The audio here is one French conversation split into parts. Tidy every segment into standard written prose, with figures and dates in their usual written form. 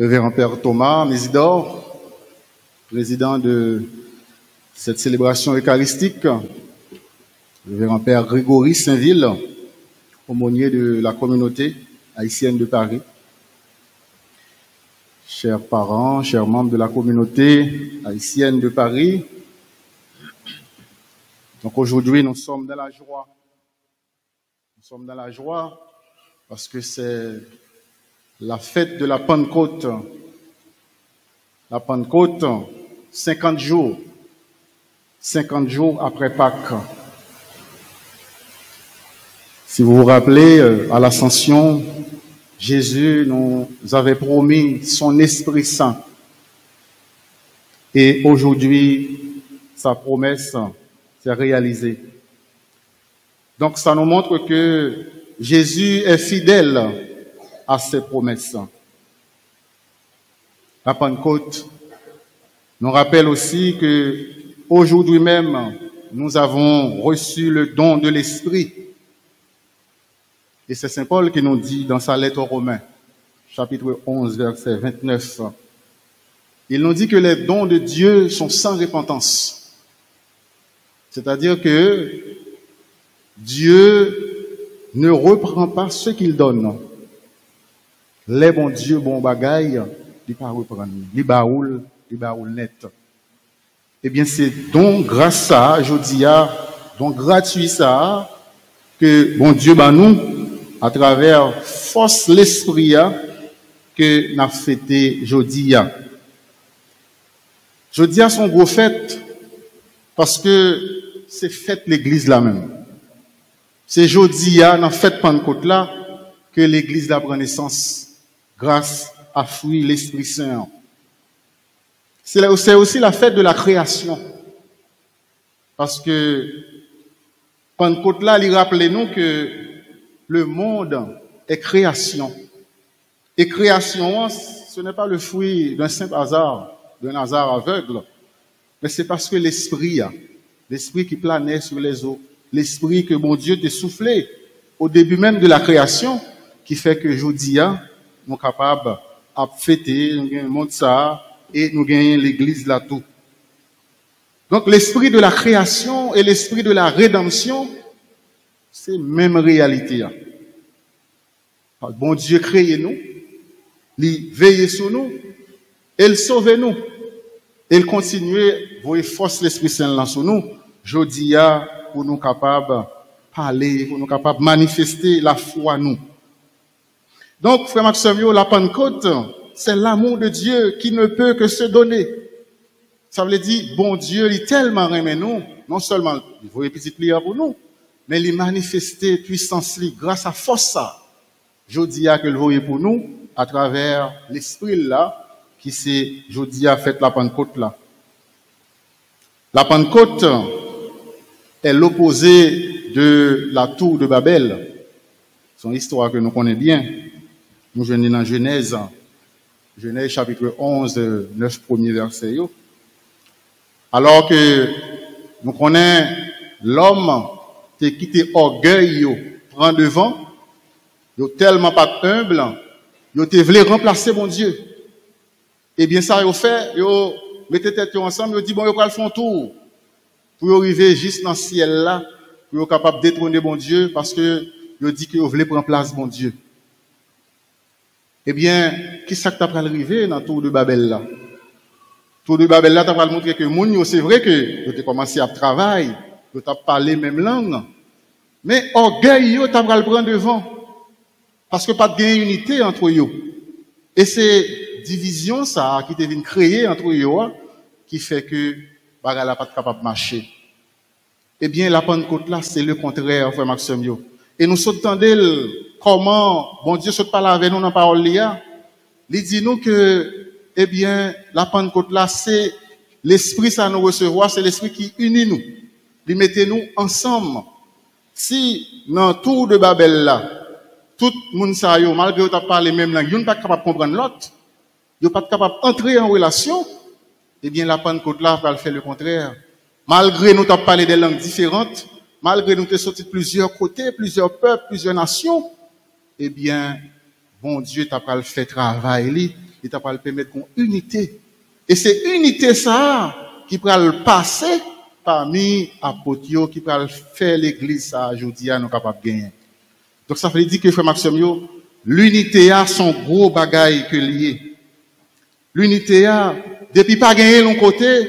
Révérend Père Thomas Mésidor, président de cette célébration eucharistique, Révérend Père Grégory Saint-Ville, aumônier de la communauté haïtienne de Paris, chers parents, chers membres de la communauté haïtienne de Paris. Donc aujourd'hui, nous sommes dans la joie. Nous sommes dans la joie parce que c'est la fête de la Pentecôte. La Pentecôte, 50 jours après Pâques. Si vous vous rappelez, à l'Ascension, Jésus nous avait promis son Esprit Saint. Et aujourd'hui, sa promesse s'est réalisée. Donc ça nous montre que Jésus est fidèle à ses promesses. La Pentecôte nous rappelle aussi que aujourd'hui même, nous avons reçu le don de l'Esprit. Et c'est Saint Paul qui nous dit dans sa lettre aux Romains, chapitre 11, verset 29, il nous dit que les dons de Dieu sont sans repentance. C'est-à-dire que Dieu ne reprend pas ce qu'il donne. Les bons Dieu, bon bagaille, il pas reprendre. Il baoule net. Eh bien, c'est donc grâce à, je dis, donc gratuit ça, que bon Dieu, nous, à travers force l'esprit, que n'a fêté Jodia. Jodia son gros fête, parce que c'est fête l'église là même. C'est Jodia, dans fête Pentecôte là, que l'église là prend naissance, grâce à fruit l'Esprit Saint. C'est aussi la fête de la création. Parce que Pentecôte là, il rappelle nous que le monde est création. Et création, ce n'est pas le fruit d'un simple hasard, d'un hasard aveugle, mais c'est parce que l'esprit qui planait sur les eaux, l'esprit que mon Dieu t'a soufflé au début même de la création, qui fait que Jodia, nous sommes capables de fêter, nous gagnons le monde ça, et nous gagnons l'église là tout. Donc l'esprit de la création et l'esprit de la rédemption, c'est même réalité. Bon Dieu créé nous, il veille sur nous, il sauve nous, il continue, vous force l'Esprit Saint là sur nous, Jodia, pour nous capables de parler, pour nous capables de manifester la foi nous. Donc, frère Maxime, la Pentecôte, c'est l'amour de Dieu qui ne peut que se donner. Ça veut dire, bon Dieu, il tellement aimé nous, non seulement il voulait petite prière pour nous, mais il manifestait puissance grâce à force ça. Jodia que le voyait pour nous, à travers l'esprit là, qui s'est, Jodia fait la Pentecôte là. La Pentecôte est l'opposé de la tour de Babel. C'est une histoire que nous connaissons bien. Nous venons dans Genèse chapitre 11, 9 premiers versets. Alors que nous connaissons l'homme qui quitté orgueil, prend devant, il tellement pas humble, il te voulu remplacer mon Dieu. Et bien ça, il fait, il mettez tête ensemble, il dit bon, il va faire un tour pour arriver juste dans le ciel là, pour être capable de détrôner mon Dieu, parce que il dit qu'il voulait prendre place mon Dieu. Eh bien, qui ça que t'as pas arrivé dans le tour de Babel là? Tour de Babel là, t'as pas montrer que moun, c'est vrai que tu as commencé à travailler, tu as parlé même langue, mais orgueil, tu as pas le prendre devant. Parce que pas de unité entre eux. Et c'est division ça qui devient créée entre eux qui fait que bagarre là pas capable de marcher. Eh bien la Pentecôte là c'est le contraire frère Maxime. Et nous entendons comment bon Dieu se parle avec nous dans la parole là. Il dit nous que eh bien la Pentecôte là c'est l'esprit ça nous recevoir, c'est l'esprit qui unit nous. Il mettait nous ensemble. Si dans le tour de Babel là tout le monde ça yo malgré que tu parles les mêmes langues, ils ne sont pas capable de comprendre l'autre. Ils ne sont pas capables d'entrer en relation. Eh bien la Pentecôte là va faire le contraire. Malgré nous t'as parlé des langues différentes, malgré nous t'es sorti de plusieurs côtés, plusieurs peuples, plusieurs nations, eh bien bon Dieu t'a pas le fait travail il t'a pas le permettre qu'on unité. Et c'est unité ça qui va le passer parmi apôtres qui va faire l'église ça aujourd'hui nous capable gagner. Donc ça veut dire que frère Maxime l'unité a son gros bagaille que lié. L'unité a depuis pas gagner l'un côté,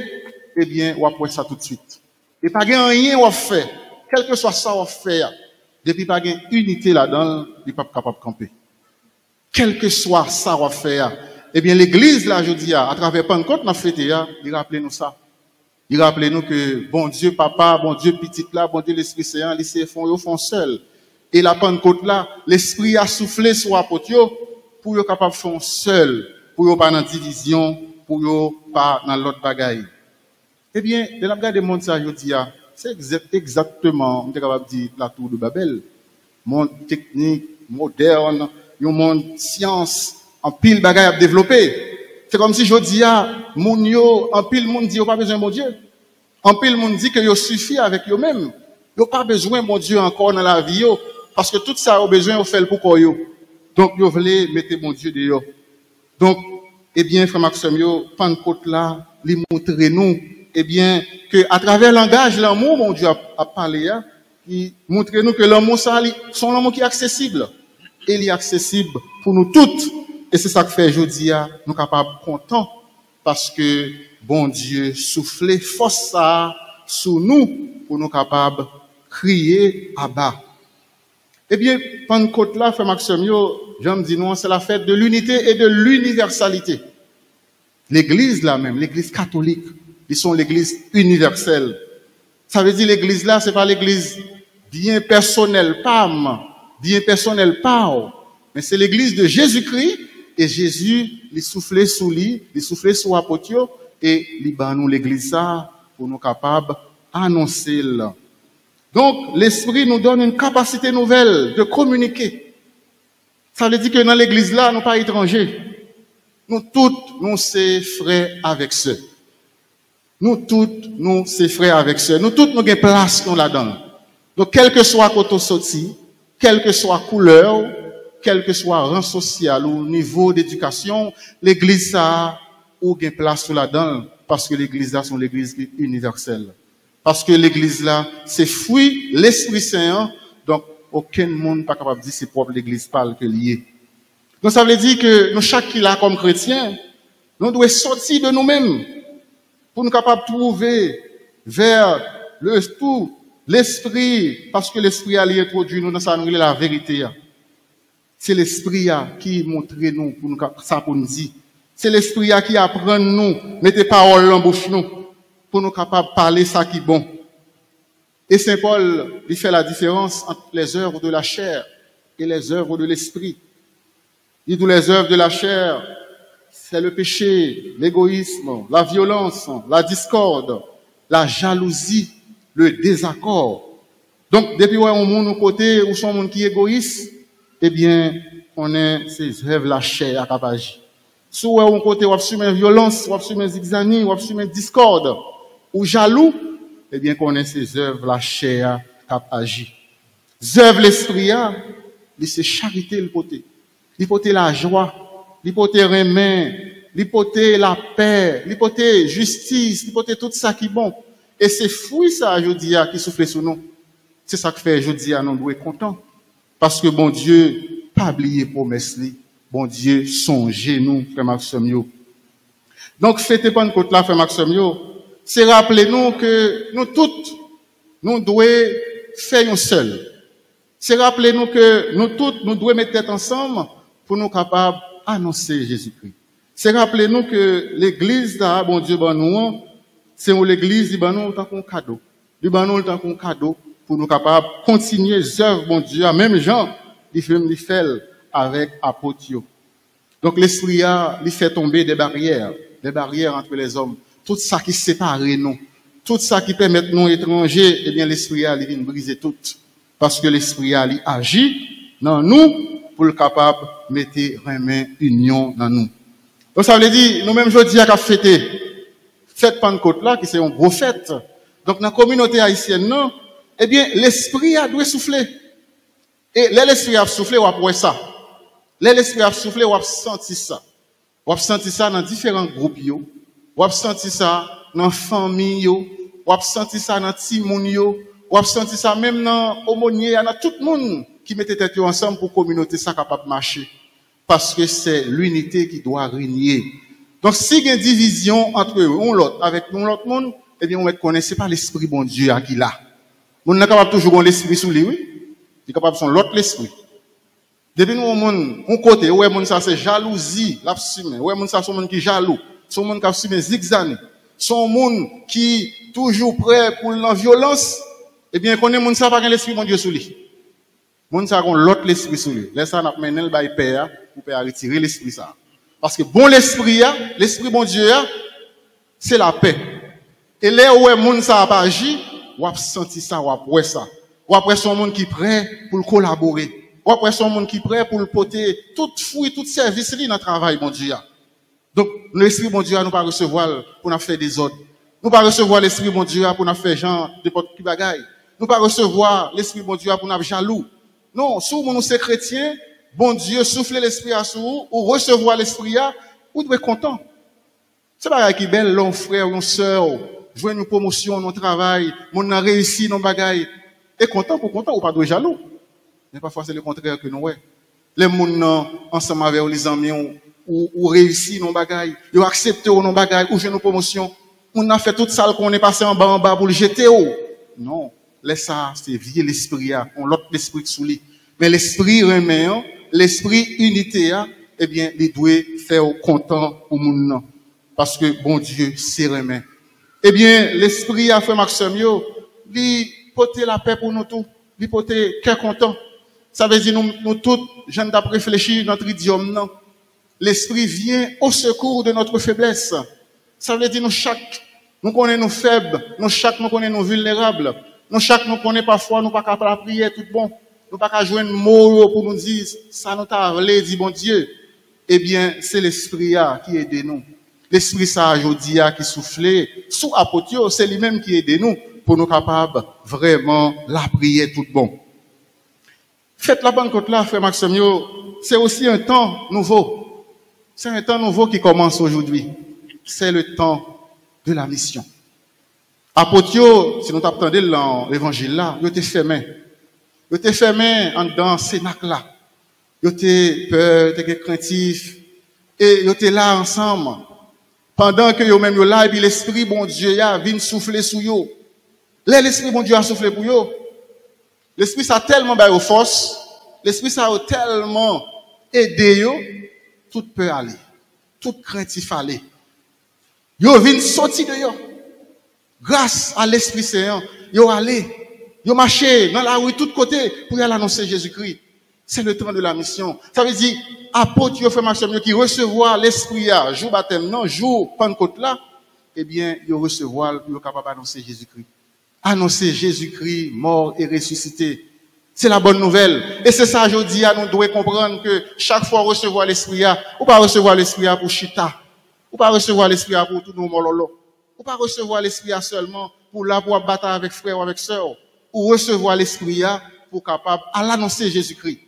eh bien on va faire ça tout de suite. Et pas gagner rien on va faire, quel que soit ça on va faire. Depuis pas gagner unité là-dedans, il pas capable de camper. Quel que soit ça on va faire. Eh bien, l'église, là, je dis, à travers Pentecôte, n'a fêté, il rappelle nous ça. Il rappelle nous que, bon Dieu, papa, bon Dieu, petit là, bon Dieu, l'Esprit Saint, ils font seul. Et la Pentecôte là, l'Esprit a soufflé sur l'apôtre, pour être capable de faire seul, pour pas dans division, pour pas dans l'autre bagaille. Eh bien, de la regarde du monde, ça, je dis, c'est exactement, on est capable de dire, la tour de Babel. Monde technique, moderne, un monde science, en pile bagaille à développer. C'est comme si je dis moun yo, en pile monde dit, yo pas besoin de mon Dieu. En pile monde dit que yo suffit avec yo même. Yo pas besoin de mon Dieu encore dans la vie yo, parce que tout ça yo besoin yo faire pour quoi yo. Donc yo voulez mettre mon Dieu dehors. Donc, eh bien, frère Maxime yo, Pentecôte là, lui montrer nous, eh bien, que à travers le langage, l'amour, mon Dieu a parlé, il montre nous que l'amour ça, son amour qui est accessible. Et il est accessible pour nous toutes. Et c'est ça que fait aujourd'hui, nous capables contents parce que bon Dieu soufflé force ça sous nous pour nous capables crier à bas. Eh bien, Pentecôte là, frère Maxime, j'aime dire non, c'est la fête de l'unité et de l'universalité. L'église là même, l'église catholique, ils sont l'église universelle. Ça veut dire l'église là, c'est pas l'église bien personnelle, mais c'est l'église de Jésus-Christ. Et Jésus, il soufflait sous lui, il soufflait sous l'apôtre, et il bat nous l'église ça, pour nous capables d'annoncer là. Donc, l'Esprit nous donne une capacité nouvelle de communiquer. Ça veut dire que dans l'église là, nous pas étrangers. Nous toutes, nous sommes frères avec ceux. Nous toutes, nous sommes frères avec ceux. Nous toutes, nous avons place nous là-dedans. Donc, quel que soit côté sorti, quelle que soit couleur, quel que soit rang social ou niveau d'éducation, l'église a ou gain place là-dedans, parce que l'église là sont l'église universelle. Parce que l'église là, c'est fruit l'Esprit Saint, donc aucun monde n'est pas capable de dire c'est propre l'église parle que lié. Donc ça veut dire que nous, chaque qui là comme chrétien, nous devons sortir de nous-mêmes pour nous capables de trouver vers le tout, l'Esprit, parce que l'Esprit a introduit nous dans ça, nous la vérité. C'est l'Esprit qui montre nous pour nous ça pour nous dire. C'est l'Esprit qui apprend nous, mettez paroles en bouche nous pour nous capables de parler ça qui est bon. Et Saint Paul, il fait la différence entre les œuvres de la chair et les œuvres de l'Esprit. Il dit les œuvres de la chair, c'est le péché, l'égoïsme, la violence, la discorde, la jalousie, le désaccord. Donc, depuis où on monde côté, où sont monde qui est égoïste, eh bien, on est ces œuvres la chair à capage. Si on côté on subit violence, on subit zigzanie, on subit discorde ou jaloux, eh bien qu'on est ces œuvres la chair capage. Œuvres l'esprit c'est charité le côté. Il côté la joie, il côté remède, il côté la paix, il côté justice, il côté tout ça qui est bon. Et c'est fruit ça je dis qui souffle sur nous. C'est ça que fait je dis nous doit être content. Parce que bon Dieu, pas oublier promesse li. Bon Dieu, songez nous, frère Maxime. Donc, fêtez Pentecôte là, frère Maxime, c'est rappeler nous que nous toutes, nous devons faire un seul. C'est rappeler nous que nous toutes, nous devons mettre tête ensemble pour nous capables d'annoncer Jésus-Christ. C'est rappeler nous que l'église là, bon Dieu, ben nous, c'est l'église, ben nous, tant qu'on cadeau. Ben nous, tant qu'on cadeau. Pour nous capables de continuer les œuvres, bon Dieu, même Jean, il fait avec apôtre. Donc l'esprit il fait tomber des barrières entre les hommes. Tout ça qui sépare nous, tout ça qui permet nous étrangers, eh bien l'esprit il vient briser tout. Parce que l'esprit il agit dans nous pour le capable de mettre une union dans nous. Donc ça veut dire, nous-mêmes jeudi à fêter cette Pentecôte là, qui c'est une grosse fête. Donc dans la communauté haïtienne, non, eh bien, l'esprit a dû souffler. Et l'esprit a soufflé, on a ça. L'esprit a soufflé, on a senti ça. Ou senti ça dans différents groupes yo, ou senti ça dans famille yo, ou senti ça dans timoun yo, ou senti ça même dans aumônier, dans tout le monde qui mettait tête ensemble pour communauté ça capable marcher parce que c'est l'unité qui doit régner. Donc si il y a une division entre eux ou l'autre avec l'autre monde, eh bien on va connaître c'est pas l'esprit bon Dieu qui là. On n'est capable toujours avoir l'esprit sous lui, oui. Il est capable de son l'autre l'esprit. Depuis nous, on côté, ouais, mon ça c'est jalousie, l'absumé. Ouais, mon ça, son monde qui jaloux. Son monde qui absumé zigzag. Son monde qui toujours prêt pour la violence. Eh bien, qu'on est mon ça pas l'esprit mon Dieu sous lui. Mon ça qu'on l'autre l'esprit sous lui. Laisse ça n'a mené le bail père pour père retirer l'esprit ça. Parce que bon l'esprit bon Dieu c'est la paix. Et là où mon ça pas agi, ou a senti ça, ou après ça. Ou après son monde qui prêt pour collaborer. Ou après son monde qui prêt pour le porter tout fruit, tout service dans le travail, mon Dieu. Donc, l'esprit, mon Dieu, nous pas recevoir pour nous faire des ordres. Nous pas recevoir l'esprit, mon Dieu, pour nous faire genre de n'importe qui bagaille. Nous pas recevoir l'esprit, mon Dieu, pour nous jaloux. Non, si nous sommes chrétiens, bon Dieu, souffle l'esprit à sous, ou recevoir l'esprit à, vous devez être content. C'est pas qui belle, l'on frère, l'on sœur, jouer une promotion, notre travail, mon a réussi, nos bagailles. Et content, ou pas de jaloux. Mais parfois, c'est le contraire que nous, ouais. Les gens, ensemble avec les amis, ou réussi nos bagailles, ou accepté nos bagailles, ou j'ai nos promotions. On a fait tout ça qu'on est passé en bas pour le jeter. Non. Laisse ça, c'est vieux l'esprit, on l'autre l'esprit sous lui. Mais l'esprit remet, l'esprit unité, eh bien, il doit faire content au monde. Parce que, bon Dieu, c'est remet. Eh bien, l'esprit a fait Maxime, il porter la paix pour nous tous, il porter cœur content. Ça veut dire, nous tous, jeunes d'après réfléchir notre idiome, non. L'esprit vient au secours de notre faiblesse. Ça veut dire, nous connaissons nos faibles, nous connaissons nos vulnérables. Nous connaissons parfois, nous pas capables de prier tout bon. Nous pas qu'à jouer un mot pour nous dire, ça nous t'a voulu, dit bon Dieu. Eh bien, c'est l'esprit qui aide nous. L'esprit ça, aujourd'hui, qui souffle, sous apôtre, c'est lui-même qui aide nous pour nous capables vraiment la prier tout bon. Faites la Pentecôte là, frère Maxime, c'est aussi un temps nouveau. C'est un temps nouveau qui commence aujourd'hui. C'est le temps de la mission. Apôtre, si nous t'attendons dans l'évangile là, il était fermé. Il était fermé en dedans, Sénac là. Il était peur, il était craintif. Et il était là ensemble. Pendant que yo même yo là, et puis l'esprit bon Dieu vient souffler sur yo. Là, l'esprit bon Dieu a soufflé pour yo. L'esprit ça a tellement baillé aux forces. L'esprit ça a tellement aidé yo. Tout peur aller. Tout craintif aller. Yo vient sortir de yo. Grâce à l'Esprit Saint, yo allé. Yo marché dans la rue, de tous côtés, pour y aller annoncer Jésus-Christ. C'est le temps de la mission. Ça veut dire, apôtre, yo fait Maxime, qui recevoir l'Esprit, jour baptême, non, jour Pentecôte là, eh bien, yo recevoir, yo capable d'annoncer Jésus-Christ. Annoncer Jésus-Christ, mort et ressuscité. C'est la bonne nouvelle. Et c'est ça, aujourd'hui, nous devons comprendre que chaque fois recevoir l'Esprit, ou pas recevoir l'Esprit pour chita, ou pas recevoir l'Esprit pour tout nos mololo, ou pas recevoir l'Esprit seulement pour la pour battre avec frère ou avec sœur, ou recevoir l'Esprit pour capable à l'annoncer Jésus-Christ.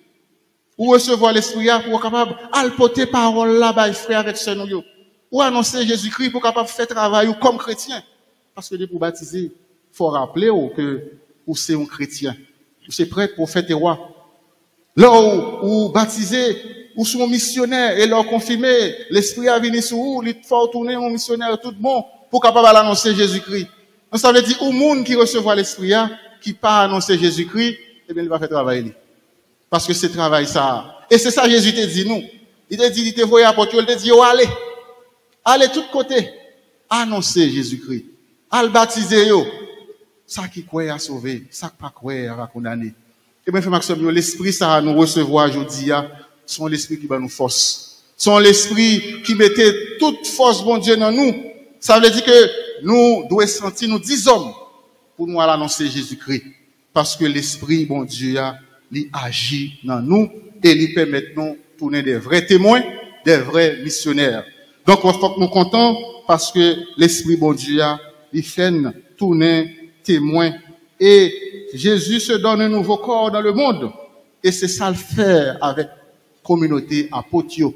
Ou recevoir l'Esprit pour capable à porter parole là bas frère avec sœur nous. Ou annoncer Jésus-Christ pour capable faire travail ou comme chrétien. Parce que pour baptiser, faut rappeler que ou c'est un chrétien. Ou c'est prêt pour faire tes rois. Là ou baptiser ou sont missionnaire et leur confirmer l'Esprit a venu sur vous, il faut tourner un missionnaire tout bon pour capable annoncer Jésus-Christ. Donc ça veut dire au monde qui recevra l'Esprit qui pas annoncer Jésus-Christ, eh bien il va faire travailler. Parce que c'est travail ça. Et c'est ça Jésus t'a dit nous. Il t'a dit, il t'a voyé apôtre, il t'a dit, allez. Allez tout côté. Annoncer Jésus-Christ. Al baptiser yo. Ça qui croit à sauver, ça qui pas croit à condamner. Et bien, frère Maxime, l'esprit ça nous recevoir aujourd'hui, son l'esprit qui va nous force. Son l'esprit qui mettait toute force, bon Dieu, dans nous. Ça veut dire que nous devons sentir, nous 10 hommes, pour nous aller annoncer Jésus-Christ. Parce que l'esprit, bon Dieu, il agit dans nous et il permet de nous tourner des vrais témoins, des vrais missionnaires. Donc, il faut que nous comptons parce que l'esprit, bon Dieu, il fait tourner témoins. Et Jésus se donne un nouveau corps dans le monde. Et c'est ça le faire avec communauté apôtre,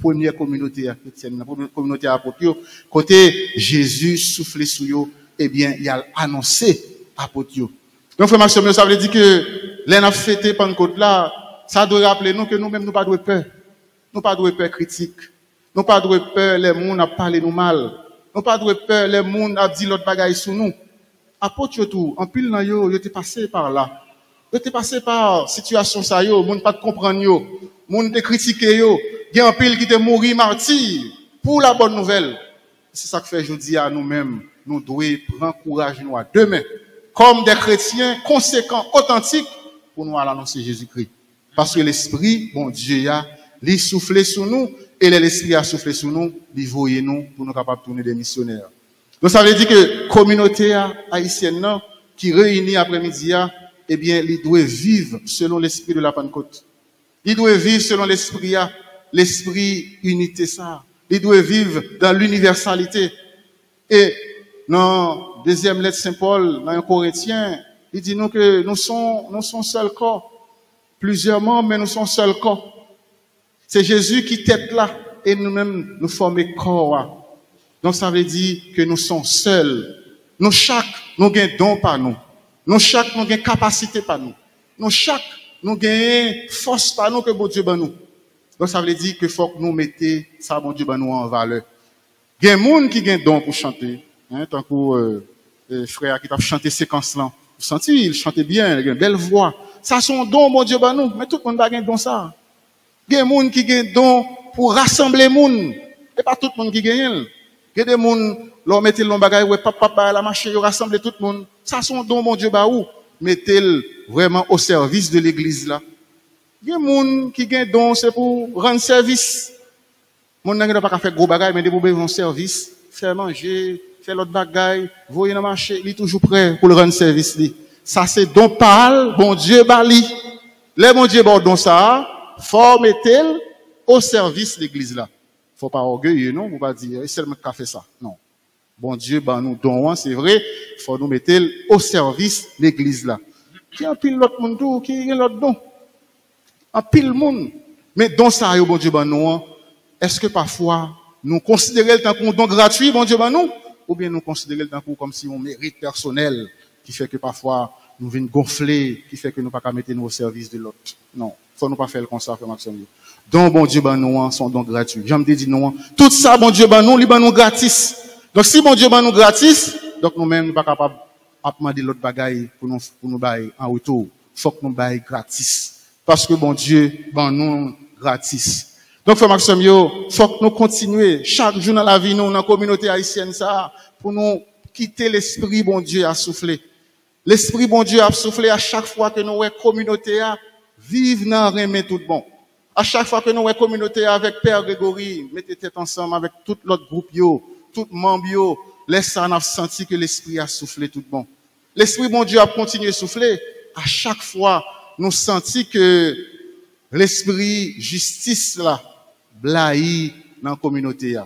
première communauté chrétienne, communauté apôtre, côté Jésus soufflé sur eux, eh bien, il a annoncé apôtre. Donc, frère Maxime, ça veut dire que les n'a fêté Pentecôte là, ça doit rappeler nous que nous-mêmes, nous pas de peur. Nous pas de peur critique. Nous pas de peur, les gens a parlé nous mal. Nous pas de peur, les gens a dit l'autre bagaille sur nous. Apôtre tout, en pile nan yo, yo te passé par là. Yo te passé par situation ça yo, moun pas de comprendre yo, moun te critiquer yo, gen en pile qui te mourir martyr pour la bonne nouvelle. C'est ça que fait aujourd'hui à nous-mêmes, nous devons prendre courage nous à demain comme des chrétiens conséquents, authentiques pour nous aller annoncer Jésus-Christ. Parce que l'esprit, bon Dieu a li soufflé sur nous et l'esprit a soufflé sur nous, li voyer nous pour nous capables de tourner des missionnaires. Donc ça veut dire que communauté haïtienne qui réunit après-midi, eh bien, il doit vivre selon l'esprit de la Pentecôte. Il doit vivre selon l'esprit unité ça. Il doit vivre dans l'universalité. Et dans deuxième lettre Saint Paul, dans un Corinthien, il dit nous que nous sommes seul corps. Plusieurs membres, mais nous sommes seul corps. C'est Jésus qui tête là et nous-mêmes nous formons corps. Donc ça veut dire que nous sommes seuls. Nous chaque, nous avons don par nous. Nous chaque, nous avons capacité par nous. Nous chaque, nous avons force par nous que bon Dieu ban nous. Donc ça veut dire que faut que nous mettions ça bon Dieu ban nous en valeur. Il y a des gens qui ont don pour chanter. Hein, tant que frère qui t'a chanté séquence là. Vous sentez, il chantait bien, il a une belle voix. Ça son don bon Dieu ban nous, mais tout le monde n'a pas don ça. Il y a des gens qui ont don pour rassembler les gens. Et pas tout le monde qui gagne. Il y a des gens, leur mettez le bagage, ouais, papa, la marche, rassembler tout le monde. Ça, son don, mon Dieu, bah, où? Mettez-le vraiment au service de l'église, là. Il y a des gens qui ont don, c'est pour rendre service. Mon n'a pas faire gros bagage, mais des pour service, faire manger, faire l'autre bagage, voyer dans le marché, il est toujours prêt pour le rendre service, lui. Ça, c'est don parle, bon Dieu, bali. Les bon Dieu, bon don ça, faut mettre au service de l'église, là. Faut pas orgueilleux, non? Vous pas dire, c'est seulement qui fait ça. Non. Bon Dieu, ben nous donnons, c'est vrai. Faut nous mettre au service de l'église là. Qui en pile l'autre monde, qui est l'autre don? En pile monde. Mais don ça, bon Dieu, ben nous, est-ce que parfois, nous considérons le temps qu'on don gratuit, bon Dieu, ben nous? Ou bien nous considérons le temps comme si on mérite personnel, qui fait que parfois, nous venons gonfler, qui fait que nous pas qu'à mettre nous au service de l'autre. Non. Faut nous pas faire comme ça, frère Maxime. Donc, bon Dieu, ben nous, sont donc gratuits. J'aime te dire non. Tout ça, bon Dieu, ben nous, li ben nous gratis. Donc, si bon Dieu, ben nous gratis, donc nous-mêmes, nous pas capables de demander l'autre bagaille pour nous bailler en retour. Faut que nous bailler gratis. Parce que bon Dieu, ben nous, gratis. Donc, frère Maxime, faut que nous continuions chaque jour dans la vie, nous, dans la communauté haïtienne, ça, pour nous quitter l'esprit, bon Dieu, à souffler. L'esprit, bon Dieu, a soufflé à chaque fois que nous, ouais, communauté, vive dans remet tout bon. À chaque fois que nous avons communauté avec Père Grégory, mettez tête ensemble avec tout l'autre groupe, tout membre, laisse ça, on a senti que l'esprit a soufflé tout bon. L'esprit, bon Dieu, a continué à souffler. À chaque fois, nous senti que l'esprit justice, là, blahi dans la communauté,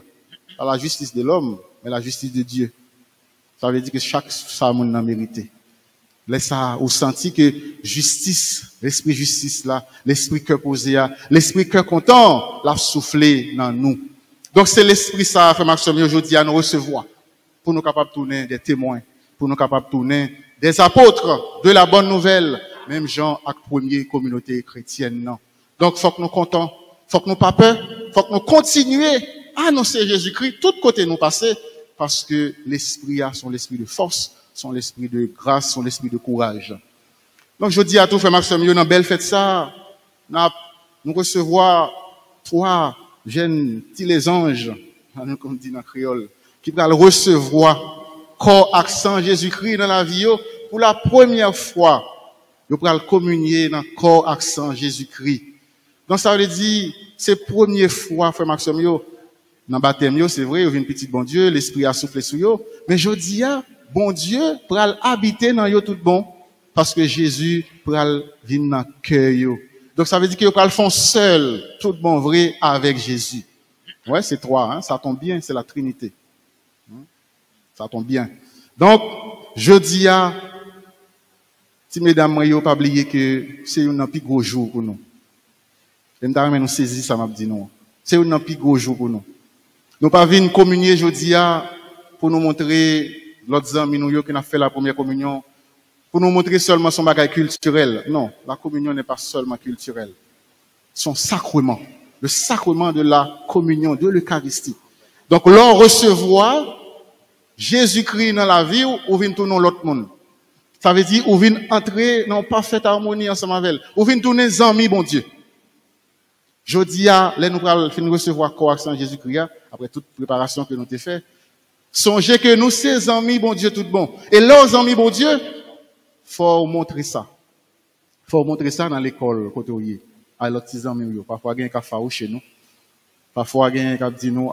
pas la justice de l'homme, mais la justice de Dieu. Ça veut dire que chaque femme a mérité. Laisse ça, ou senti que justice, l'esprit justice là, l'esprit cœur posé l'esprit cœur content, l'a soufflé dans nous. Donc c'est l'esprit ça, frère Maxime, aujourd'hui à nous recevoir, pour nous capables de tourner des témoins, pour nous capables de tourner des apôtres de la bonne nouvelle, même Jean avec première communauté chrétienne, non. Donc faut que nous contents, faut que nous pas peur, faut que nous continuions à annoncer Jésus-Christ, tout côté nous passer, parce que l'esprit a son esprit de force, son l'esprit de grâce, son l'esprit de courage. Donc, je dis à tout frère Maxime, dans belle fête ça, nous recevoir 3 jeunes petits les anges, comme dit dans le créole, qui vont recevoir corps accent Jésus-Christ dans la vie, pour la première fois, ils vont communier dans le corps accent Jésus-Christ. Donc, ça veut dire, c'est la première fois, frère Maxime, dans le baptême, c'est vrai, il y a une petite bon Dieu, l'esprit a soufflé sur eux, mais je dis bon Dieu pour habiter dans yo tout bon parce que Jésus pour venir dans cœur. Donc ça veut dire que yo font seul tout bon vrai avec Jésus. Ouais, c'est 3 hein, ça tombe bien, c'est la Trinité. Ça tombe bien. Donc je dis si mesdames yo pas oublier que c'est un plus gros jour pour nous. Et nous saisir ça m'a dit non. C'est un plus gros jour pour nous. Nous pas venir communier aujourd'hui pour nous montrer l'autre amis nous qui n'a fait la première communion pour nous montrer seulement son bagage culturel. Non, la communion n'est pas seulement culturelle. Son sacrement, le sacrement de la communion, de l'Eucharistie. Donc, l'on recevoir Jésus-Christ dans la vie ou vient tourner l'autre monde. Ça veut dire ou vient entrer dans parfaite harmonie ensemble avec elle. Ou vient tourner les amis, bon Dieu. Jodi a, là nous allons recevoir correction Jésus-Christ après toute préparation que nous avons fait. Songez que nous, ses amis, bon Dieu, tout bon. Et leurs amis, bon Dieu, faut montrer ça. Faut montrer ça dans l'école, côté où il à leurs petits amis. Parfois, il y a un café chez nous. Parfois, il y a un qui dit nous,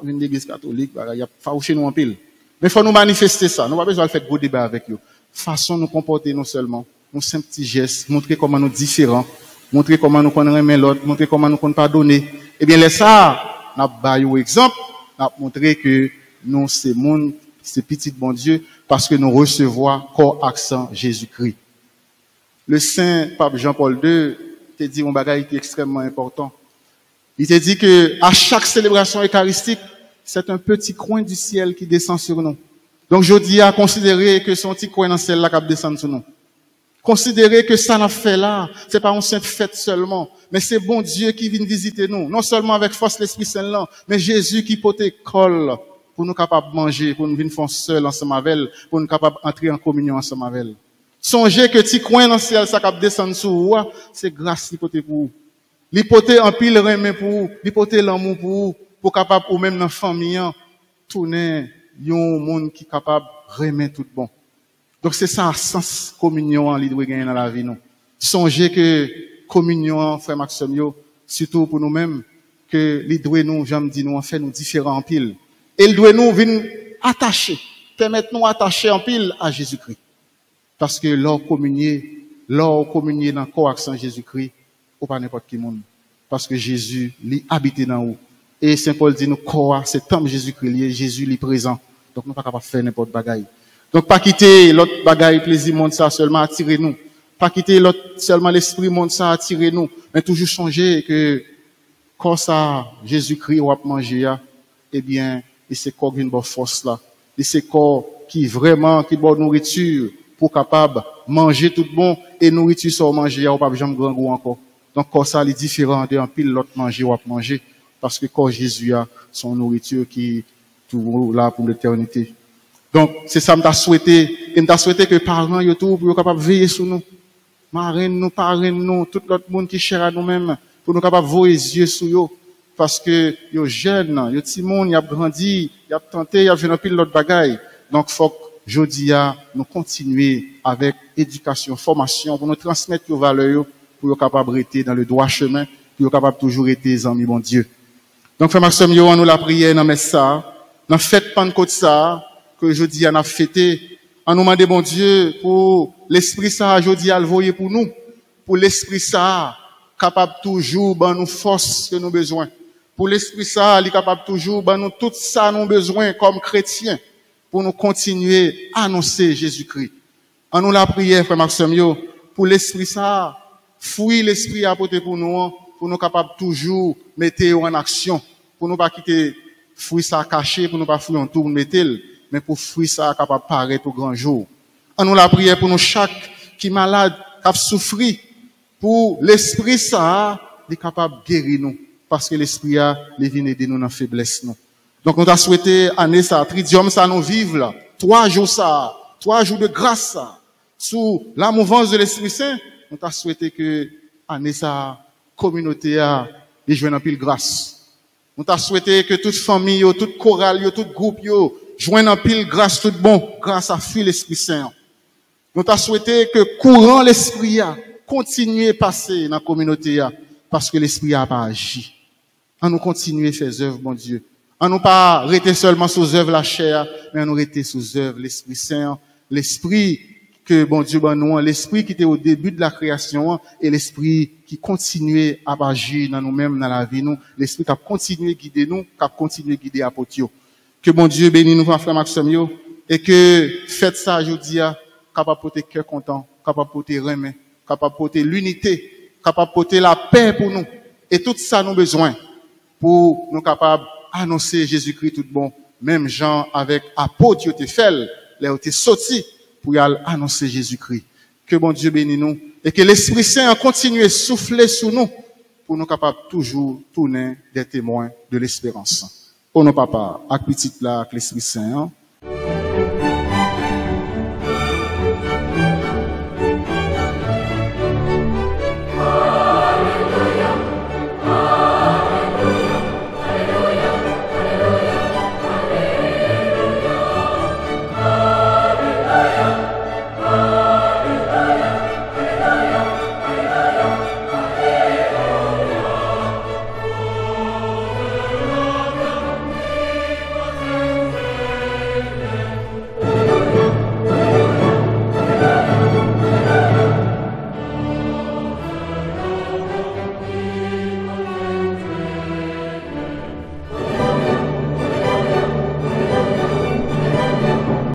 une église catholique, il y a un chez nous en pile. Mais il faut nous manifester ça. Nous n'avons pas besoin de faire gros débat avec eux. Façon de nous comporter, non seulement, nous simples petits gestes, montrer comment nous différents, montrer comment nous connaissons l'autre, montrer comment nous pardonner. Eh bien, laissez ça, n'a pas un exemple, n'a montré que nous, c'est monde, c'est petit bon Dieu, parce que nous recevons corps accent Jésus-Christ. Le Saint Pape Jean-Paul II t'a dit un bagage qui est extrêmement important. Il t'a dit que à chaque célébration eucharistique, c'est un petit coin du ciel qui descend sur nous. Donc, je dis à considérer que son petit coin dans ciel là qui descend sur nous. Considérez que ça n'a fait là, c'est pas une sainte fête seulement, mais c'est bon Dieu qui vient visiter nous, non seulement avec force l'Esprit Saint là, mais Jésus qui porte colle pour nous capables de manger, pour nous venir faire seul ensemble avec elle, pour nous capables d'entrer en communion ensemble avec elle. Songez que petit coin dans le ciel, ça cap descendre sur vous, c'est grâce l'hypothèse pour vous. L'hypothèse en pile remet pour vous, l'hypothèse l'amour pour vous, pour capable ou même dans la famille, tourner, yon monde qui capable remettre tout bon. Donc c'est ça, sens communion, li doit gagner dans la vie, nous. Songez que communion, frère Maxime, surtout pour nous-mêmes, que li doit nous, j'aime dire nous, en fait, nous différents en pile. Et il doit nous venir attacher, permettre nous attacher en pile à Jésus-Christ. Parce que leur communier dans le corps accent Jésus-Christ, ou pas n'importe qui monde. Parce que Jésus, lui, habite dans nous. Et Saint Paul dit nous, corps, c'est comme Jésus-Christ, Jésus, lui, présent. Donc, nous pas capable de faire n'importe bagaille. Donc, pas quitter l'autre bagaille, plaisir, monde ça, seulement attirer nous. Pas quitter l'autre, seulement l'esprit, monde ça, attirer nous. Mais toujours changer que, quand ça, Jésus-Christ, ou à manger, eh bien, et c'est corps une bonne force là. Et c'est corps qui vraiment, qui bonne nourriture, pour capable manger tout bon, et nourriture sans manger, ou pas jamais grand goût encore. Donc, corps ça, il est différent de un pile l'autre manger, ou à manger. Parce que corps Jésus a son nourriture qui est toujours là pour l'éternité. Donc, c'est ça que je souhaité. Et je souhaité que les parents, ils soient capables de veiller sur nous. Marraine nous, parraine nous, tout l'autre monde qui cherche à nous-mêmes, pour nous capables de voir les yeux sur eux. Parce que, ils jeunes, ils petits monde, ils ont grandi, ils ont tenté, ils ont fait un pile l'autre bagaille. Donc, faut que, jeudi, nous continuer avec éducation, formation, pour nous transmettre nos valeurs, pour être capables de rester dans le droit chemin, pour être capables de toujours être des amis, bon Dieu. Donc, frère Maxime, nous la prière dans ça, dans fête Pentecôte ça, que jeudi, on a fêté, on nous demande, bon Dieu, pour l'esprit ça, jeudi, à le voyer pour nous, pour l'esprit ça, capable toujours, ben, nous force que nous besoin. Pour l'esprit ça, il est capable toujours, ben, nous tout ça, nous besoin comme chrétiens, pour nous continuer à annoncer Jésus-Christ. On nous la prière, frère Maxime, pour l'esprit ça, fouiller l'esprit à porter pour nous capables toujours mettre en action, pour nous pas quitter fouiller ça caché, pour nous pas fouiller en tout, mettre, mais pour fouiller ça capable de paraître au grand jour. On nous la prière pour nous chaque qui est malade, qui a souffert, pour l'esprit ça, il est capable de guérir nous, parce que l'esprit a, il vient aider nous dans la faiblesse nous. Donc nous avons souhaité année ça, tridium ça nous vivre là, 3 jours ça, 3 jours de grâce ça, sous la mouvance de l'Esprit Saint, nous avons souhaité que année ça, communauté a, il joue un pile grâce. Nous avons souhaité que toute famille, toute chorale, tout groupe, joignent un pile grâce tout bon, grâce à fuir l'Esprit Saint. Nous avons souhaité que courant l'Esprit a, continue à passer dans la communauté a, parce que l'Esprit a pas agi. On nous continuer à faire œuvre, mon Dieu. On nous pas rester seulement sous œuvre la chair, mais on nous rester sous œuvre l'Esprit Saint, l'Esprit que, bon Dieu, ben nous, l'Esprit qui était au début de la création, et l'Esprit qui continue à agir dans nous-mêmes, dans la vie, nous, l'Esprit qui a continué à guider nous, qui a continué à guider Apotio. Que bon Dieu bénisse nous, frère Maxime, et que faites ça, je dis, capable de porter cœur content, capable de porter remet, capable de porter l'unité, capable de porter la paix pour nous, Et tout ça, nous besoin pour nous capables d'annoncer Jésus-Christ tout bon. Même Jean avec apôtre, qui ont fait, les ont sorti pour y annoncer Jésus-Christ. Que bon Dieu bénisse nous et que l'Esprit Saint continue à souffler sur nous pour nous capables toujours tourner des témoins de l'espérance. Pour nos papas, avec petit là, avec l'Esprit Saint,